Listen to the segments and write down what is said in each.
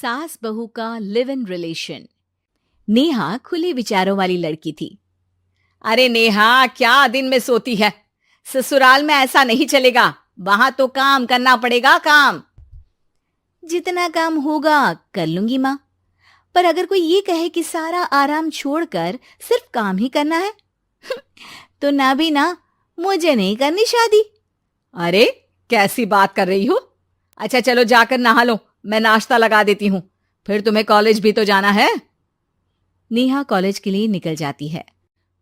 सास बहू का लिव इन रिलेशन। नेहा खुले विचारों वाली लड़की थी। अरे नेहा, क्या दिन में सोती है? ससुराल में ऐसा नहीं चलेगा, वहां तो काम करना पड़ेगा। काम जितना काम होगा कर लूंगी माँ, पर अगर कोई ये कहे कि सारा आराम छोड़कर सिर्फ काम ही करना है तो ना भी ना, मुझे नहीं करनी शादी। अरे कैसी बात कर रही हो? अच्छा चलो जाकर नहा लो, मैं नाश्ता लगा देती हूँ, फिर तुम्हें कॉलेज भी तो जाना है। नेहा कॉलेज के लिए निकल जाती है।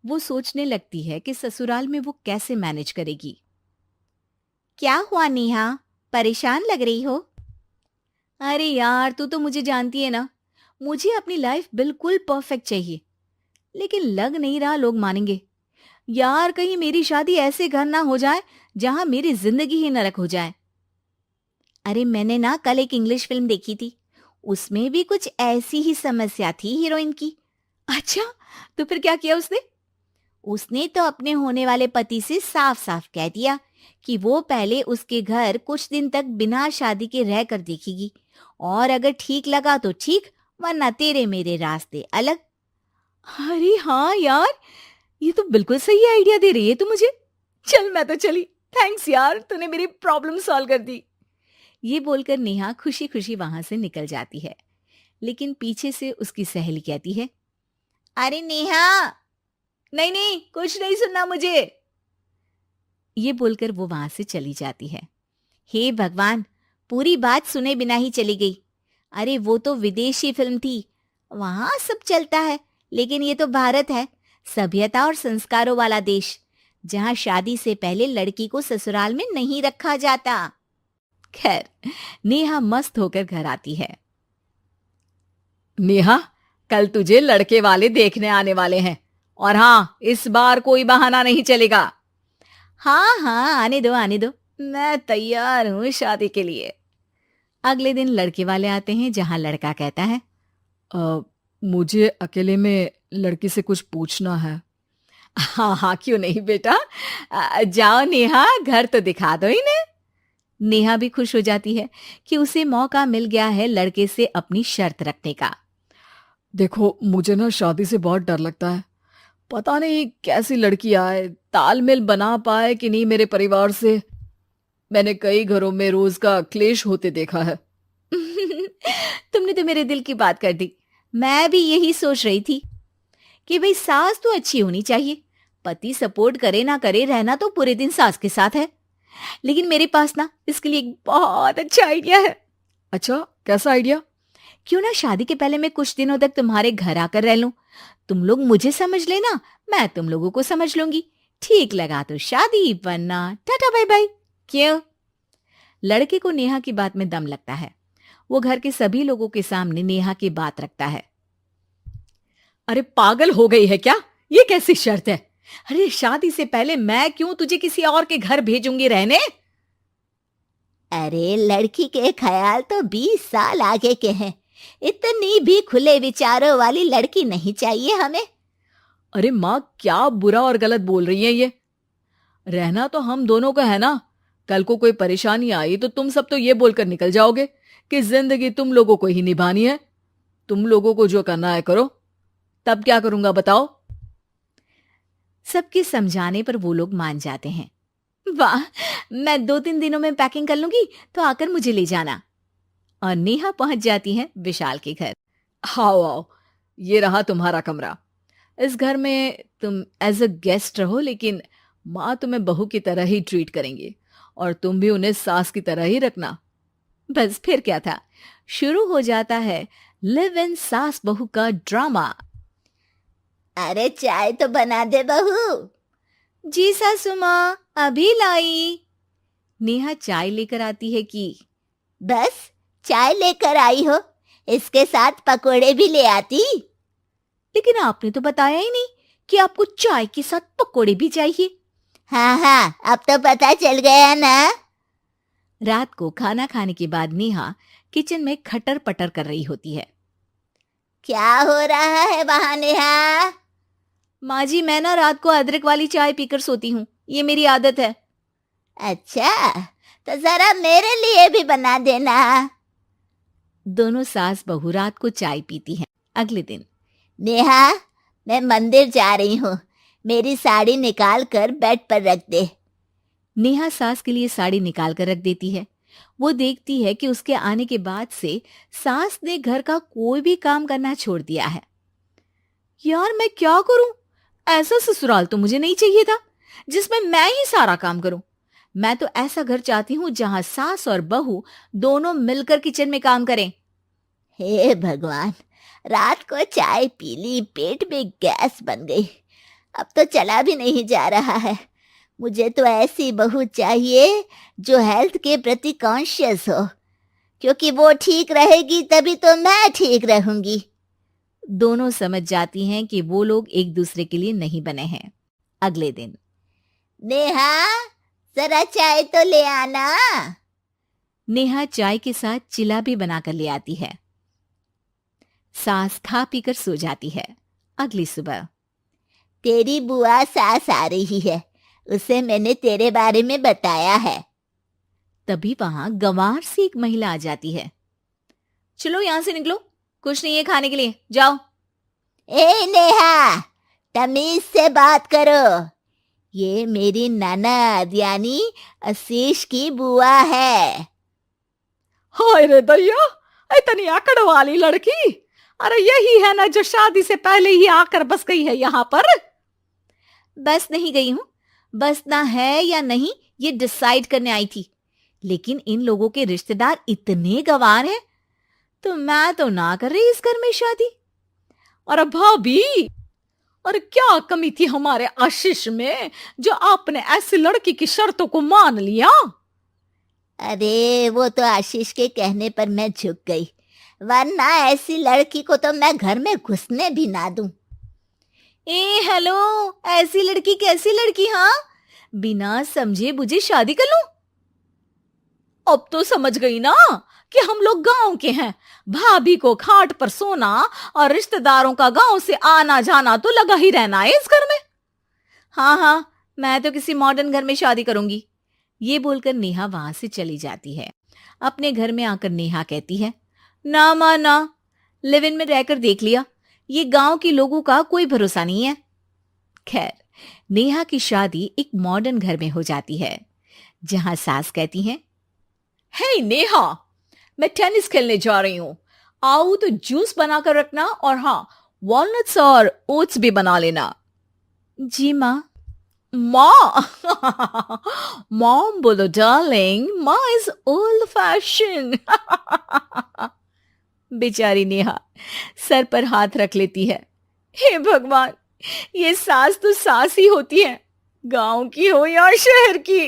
वो सोचने लगती है कि ससुराल में वो कैसे मैनेज करेगी। क्या हुआ नेहा, परेशान लग रही हो? अरे यार, तू तो मुझे जानती है ना, मुझे अपनी लाइफ बिल्कुल परफेक्ट चाहिए, लेकिन लग नहीं रहा लोग मानेंगे। यार कहीं मेरी शादी ऐसे घर ना हो जाए जहां मेरी जिंदगी ही नरक हो जाए। अरे मैंने ना कल एक इंग्लिश फिल्म देखी थी, उसमें भी कुछ ऐसी ही समस्या थी हीरोइन की। अच्छा, तो फिर क्या किया उसने? उसने तो अपने होने वाले पति से साफ साफ कह दिया कि वो पहले उसके घर कुछ दिन तक बिना शादी के रह कर देखेगी, और अगर ठीक लगा तो ठीक, वरना तेरे मेरे रास्ते अलग। अरे हाँ यार, ये तो बिल्कुल सही आइडिया दे रही है तू मुझे। चल मैं तो चली, थैंक्स यार, तूने मेरी प्रॉब्लम सॉल्व कर दी। ये बोलकर नेहा खुशी खुशी वहां से निकल जाती है, लेकिन पीछे से उसकी सहेली कहती है, अरे नेहा, नहीं नहीं, कुछ नहीं सुनना मुझे। ये बोलकर वो वहां से चली जाती है। हे भगवान, पूरी बात सुने बिना ही चली गई। अरे वो तो विदेशी फिल्म थी, वहां सब चलता है, लेकिन ये तो भारत है, सभ्यता और संस्कारों वाला देश, जहां शादी से पहले लड़की को ससुराल में नहीं रखा जाता। खैर, नेहा मस्त होकर घर आती है। नेहा, कल तुझे लड़के वाले देखने आने वाले हैं, और हाँ, इस बार कोई बहाना नहीं चलेगा। हाँ हाँ, आने दो आने दो, मैं तैयार हूँ शादी के लिए। अगले दिन लड़के वाले आते हैं, जहां लड़का कहता है, मुझे अकेले में लड़की से कुछ पूछना है। हाँ हाँ, क्यों नहीं बेटा, जाओ नेहा, घर तो दिखा दो इन्हें। नेहा भी खुश हो जाती है कि उसे मौका मिल गया है लड़के से अपनी शर्त रखने का। देखो, मुझे ना शादी से बहुत डर लगता है, पता नहीं कैसी लड़की आए, तालमेल बना पाए कि नहीं मेरे परिवार से। मैंने कई घरों में रोज का क्लेश होते देखा है। तुमने तो मेरे दिल की बात कर दी। मैं भी यही सोच रही थी कि भाई सास तो अच्छी होनी चाहिए, पति सपोर्ट करे ना करे, रहना तो पूरे दिन सास के साथ है। लेकिन मेरे पास ना इसके लिए एक बहुत अच्छा आइडिया है। अच्छा, कैसा आइडिया? क्यों ना शादी के पहले मैं कुछ दिनों तक तुम्हारे घर आकर रह लूं, तुम लोग मुझे समझ लेना, मैं तुम लोगों को समझ लूंगी। ठीक लगा तो शादी, वरना टाटा बाय बाय। क्यों? लड़के को नेहा की बात में दम लगता है। वो घर के सभी लोगों के सामने नेहा की बात रखता है। अरे पागल हो गई है क्या? ये कैसी शर्त है? अरे शादी से पहले मैं क्यों तुझे किसी और के घर भेजूंगी रहने? अरे लड़की के ख्याल तो 20 साल आगे के हैं, इतनी भी खुले विचारों वाली लड़की नहीं चाहिए हमें। अरे माँ, क्या बुरा और गलत बोल रही है ये? रहना तो हम दोनों का है ना, कल को कोई परेशानी आई तो तुम सब तो ये बोलकर निकल जाओगे कि जिंदगी तुम लोगों को ही निभानी है, तुम लोगों को जो करना है करो। तब क्या करूंगा बताओ? सबके समझाने पर वो लोग मान जाते हैं। वाह, मैं 2-3 दिनों में पैकिंग कर लूंगी, तो आकर मुझे ले जाना। और नेहा पहुंच जाती है विशाल के घर। आओ आओ, ये रहा तुम्हारा कमरा। इस घर में तुम एज अ गेस्ट रहो, लेकिन माँ तुम्हें बहू की तरह ही ट्रीट करेंगी, और तुम भी उन्हें सास की तरह ही रखना। बस फिर क्या था, शुरू हो जाता है लिव इन सास बहू का ड्रामा। अरे चाय तो बना दे बहू। जी सासू माँ, अभी लाई। नेहा चाय लेकर आती है कि बस चाय लेकर आई हो, इसके साथ पकोड़े भी ले आती। लेकिन आपने तो बताया ही नहीं कि आपको चाय के साथ पकोड़े भी चाहिए। हाँ हाँ, अब तो पता चल गया ना। रात को खाना खाने के बाद नेहा किचन में खटर पटर कर रही होती है। क्या हो रहा है वहां नेहा? माँ जी, मैं ना रात को अदरक वाली चाय पीकर सोती हूँ, ये मेरी आदत है। अच्छा, तो जरा मेरे लिए भी बना देना। दोनों सास बहू रात को चाय पीती हैं। अगले दिन, नेहा, मैं मंदिर जा रही हूँ, मेरी साड़ी निकाल कर बेड पर रख दे। नेहा सास के लिए साड़ी निकाल कर रख देती है। वो देखती है कि उसके आने के बाद से सास ने घर का कोई भी काम करना छोड़ दिया है। यार मैं क्या करूं? ऐसा ससुराल तो मुझे नहीं चाहिए था जिसमें मैं ही सारा काम करूं। मैं तो ऐसा घर चाहती हूं जहां सास और बहू दोनों मिलकर किचन में काम करें। हे भगवान, रात को चाय पी ली, पेट में गैस बन गई, अब तो चला भी नहीं जा रहा है। मुझे तो ऐसी बहू चाहिए जो हेल्थ के प्रति कॉन्शियस हो, क्योंकि वो ठीक रहेगी तभी तो मैं ठीक रहूंगी। दोनों समझ जाती हैं कि वो लोग एक दूसरे के लिए नहीं बने हैं। अगले दिन, नेहा, जरा चाय तो ले आना। नेहा चाय के साथ चिला भी बनाकर ले आती है। सास खा पीकर सो जाती है। अगली सुबह, तेरी बुआ सास आ रही है, उसे मैंने तेरे बारे में बताया है। तभी वहां गंवार सी एक महिला आ जाती है। चलो यहां से निकलो, कुछ नहीं है खाने के लिए, जाओ। ए नेहा, तमीज से बात करो, ये मेरी ननद यानी आशीष की बुआ है। हाय रे दैया, इतनी आकड़ वाली लड़की! अरे यही है ना जो शादी से पहले ही आकर बस गई है यहाँ पर। बस नहीं गई हूं, बसना है या नहीं ये डिसाइड करने आई थी, लेकिन इन लोगों के रिश्तेदार इतने गंवार हैं तो मैं तो ना कर रही इस घर में शादी। और भाभी, और क्या कमी थी हमारे आशीष में जो आपने ऐसी लड़की की शर्तों को मान लिया? अरे वो तो आशीष के कहने पर मैं झुक गई, वरना ऐसी लड़की को तो मैं घर में घुसने भी ना दूं। ए हेलो, ऐसी लड़की कैसी लड़की? हाँ, बिना समझे बुझे शादी कर लूं? अब तो समझ गई ना कि हम लोग गांव के हैं। भाभी को खाट पर सोना और रिश्तेदारों का गांव से आना जाना तो लगा ही रहना है इस घर में। हाँ हाँ, मैं तो किसी मॉडर्न घर में शादी करूंगी। ये बोलकर नेहा वहां से चली जाती है। अपने घर में आकर नेहा कहती है, ना मां ना, लिव इन में रहकर देख लिया, ये गांव के लोगों का कोई भरोसा नहीं है। खैर, नेहा की शादी एक मॉडर्न घर में हो जाती है जहां सास कहती है, हे नेहा, मैं टेनिस खेलने जा रही हूं, आओ तो जूस बनाकर रखना, और हाँ, वॉलनट्स और ओट्स भी बना लेना। जी माँ। माँ मॉम बोलो डार्लिंग, माँ इज ओल्ड फैशन। बेचारी नेहा सर पर हाथ रख लेती है। हे भगवान, ये सास तो सास ही होती है, गांव की हो या शहर की।